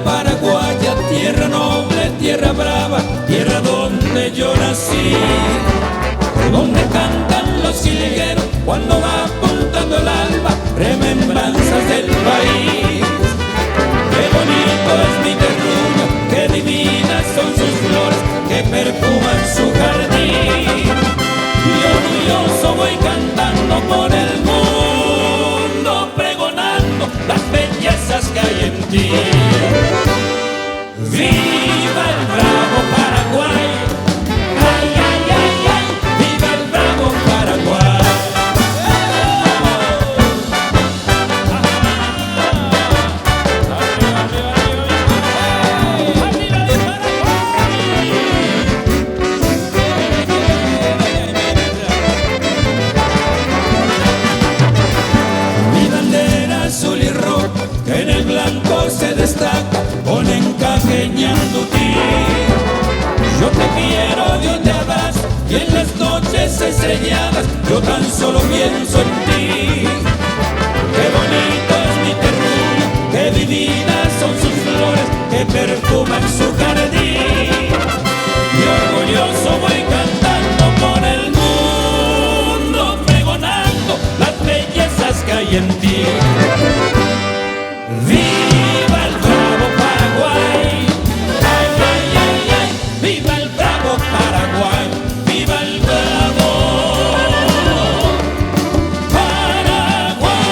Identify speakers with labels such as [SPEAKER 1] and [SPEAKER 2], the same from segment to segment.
[SPEAKER 1] Paraguaya, tierra noble, tierra brava, tierra donde yo nací, donde cantan los jilgueros cuando va apuntando el alba, remembranzas del país. Qué bonito es mi terruño, qué divinas son sus flores, que perfuman su jardín. Y orgulloso voy cantando por el mundo, pregonando las bellezas que hay en ti. ¡Viva el bravo Paraguay! ¡Ay, ay, ay, ay! ¡Viva el bravo Paraguay! Mi bandera azul y roja, que en el blanco se destaca, con encaje ñandutí. Yo te quiero, yo te abrazo, y en las noches estrelladas yo tan solo pienso en ti. Qué bonito es mi terruño, qué divinas son sus flores, que perfuman su jardín. Y orgulloso voy cantando por el mundo, pregonando las bellezas que hay en ti. ¡Viva el bravo Paraguay! ¡Ay, ay, ay, ay! ¡Viva el bravo Paraguay! ¡Viva el bravo Paraguay!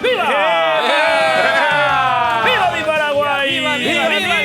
[SPEAKER 2] ¡Viva! ¡Viva mi Paraguay!
[SPEAKER 1] ¡Viva, viva, viva!